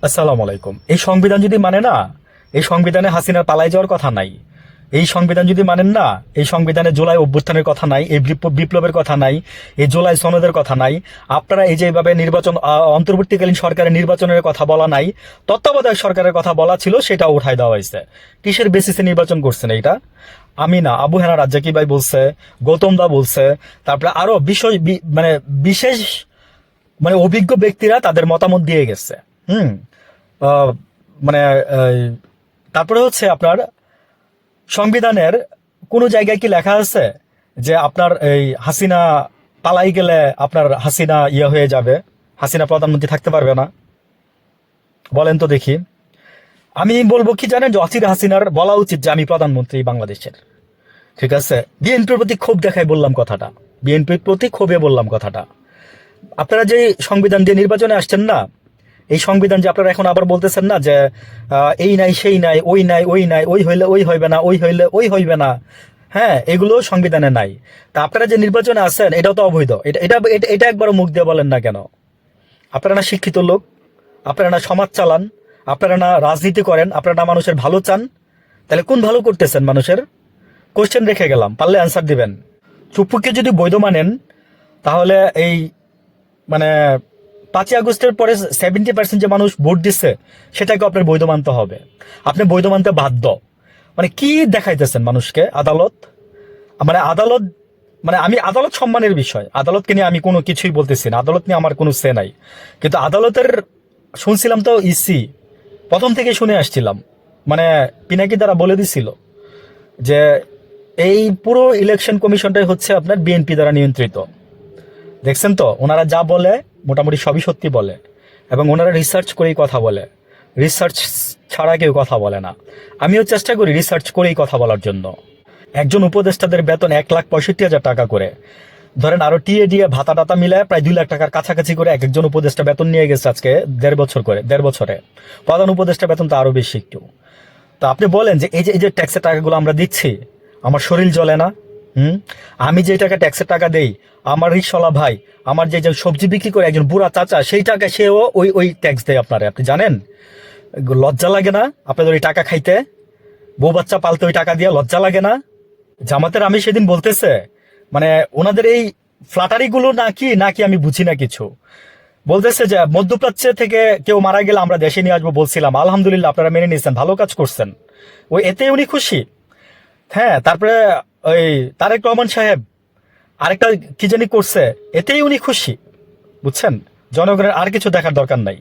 আসসালামু আলাইকুম। এই সংবিধান যদি মানে না, এই সংবিধানে হাসিনার পালাই যাওয়ার কথা নাই। এই সংবিধান যদি মানেন না, এই সংবিধানে জুলাই অভ্যুত্থানের কথা নাই, এই বিপ্লবের কথা নাই, এই জুলাই সনদের কথা নাই। আপনারা এই যে এইভাবে নির্বাচন, অন্তর্বর্তীকালীন সরকারের নির্বাচনের কথা বলা নাই, তত্ত্বাবধায়ক সরকারের কথা বলা ছিল, সেটা উঠাই দেওয়া হয়েছে। কিসের বেসিসে নির্বাচন করছেন এইটা? আমি না, আবু হেনা রাজ্জাকি ভাই বলছে, গৌতম দা বলছে, তারপরে আরো বিশেষ অভিজ্ঞ ব্যক্তিরা তাদের মতামত দিয়ে গেছে। হুম আহ, মানে এই, তারপরে হচ্ছে আপনার সংবিধানের কোনো জায়গায় কি লেখা আছে যে আপনার এই হাসিনা পালাই গেলে আপনার হাসিনা হয়ে যাবে, হাসিনা প্রধানমন্ত্রী থাকতে পারবে না? বলেন তো দেখি। আমি বলবো কি জানেন, যে অচির হাসিনার বলা উচিত যে আমি প্রধানমন্ত্রী বাংলাদেশের। ঠিক আছে, বিএনপির প্রতি ক্ষোভ দেখাই বললাম কথাটা, বিএনপির প্রতি ক্ষোভে বললাম কথাটা। আপনারা যে সংবিধান দিয়ে নির্বাচনে আসছেন না, এই সংবিধান যে আপনারা এখন আবার বলতেছেন না যে এই নাই সেই নাই, ওই নাই ওই নাই, ওই হইলে ওই হইবে না, ওই হইলে ওই হইবে না, হ্যাঁ, এগুলো সংবিধানে নাই। তা আপনারা যে নির্বাচনে আসেন, এটাও তো অবৈধ। এটা এটা এটা এটা একবারও মুখ দিয়ে বলেন না কেন? আপনারা না শিক্ষিত লোক, আপনারা না সমাজ চালান, আপনারা না রাজনীতি করেন, আপনারা না মানুষের ভালো চান, তাহলে কোন ভালো করতেছেন মানুষের? কোশ্চেন রেখে গেলাম, পারলে অ্যান্সার দিবেন। চুপ্পুকে যদি বৈধ মানেন, তাহলে এই মানে 5ই আগস্টের পরে 70% যে মানুষ ভোট দিচ্ছে, সেটাকে আপনার বৈধ মানতে হবে। আপনি বৈধ মানতে বাধ্য। মানে কি দেখাইতেছেন মানুষকে? আদালত, আদালত, আমি আদালত সম্মানের বিষয়, আদালতকে নিয়ে আমি কোনো কিছুই বলতেছি না, আদালত নিয়ে আমার কোনো সে নাই। কিন্তু আদালতের শুনছিলাম তো ইসি, প্রথম থেকে শুনে আসছিলাম, পিনাকি দ্বারা বলে দিছিল যে এই পুরো ইলেকশন কমিশনটাই হচ্ছে আপনার বিএনপি দ্বারা নিয়ন্ত্রিত। দেখছেন তো, ওনারা যা বলে মোটামুটি সবই সত্যি বলে, এবং ওনারা রিসার্চ করেই কথা বলে, রিসার্চ ছাড়া কেউ কথা বলে না। আমিও চেষ্টা করি রিসার্চ করেই কথা বলার জন্য। একজন উপদেষ্টাদের বেতন 1,65,000 টাকা করে, ধরেন আরো টিএ দিয়ে ভাতা টাতা মিলায় প্রায় 2 লাখ টাকার কাছাকাছি করে এক একজন উপদেষ্টা বেতন নিয়ে গেছে আজকে 1.5 বছরে। প্রধান উপদেষ্টা বেতন তো আরো বেশি একটু। তো আপনি বলেন যে এই যে ট্যাক্সের টাকাগুলো আমরা দিচ্ছি, আমার শরীর জ্বলে না? আমি যে টাকা ট্যাক্সের টাকা দেই, আমার রিক্সাওয়ালা ভাই, আমার যে যে সবজি বিক্রি করে একজন বুড়া চাচা, সেই টাকা সেও ওই ট্যাক্স দেয় আপনারে। আপনি জানেন? লজ্জা লাগে না আপনাদের ওই টাকা খাইতে? বউ বাচ্চা পালতে ওই টাকা দিয়ে লজ্জা লাগে না? জামাতের আমি সেদিন বলতেছে, ওনাদের এই ফ্লাটারি গুলো নাকি নাকি আমি বুঝি না কিছু। বলতেছে যে মধ্যপ্রাচ্য থেকে কেউ মারা গেলে আমরা দেশে নিয়ে আসবো, বলছিলাম আলহামদুলিল্লাহ আপনারা মেনে নিয়েছেন, ভালো কাজ করছেন, ওই এতে উনি খুশি। হ্যাঁ, তারপরে ওই তারেক রহমান সাহেব আরেকটা কি জানি করছে, এতেই উনি খুশি। বুঝছেন? জনগণের আর কিছু দেখার দরকার নাই।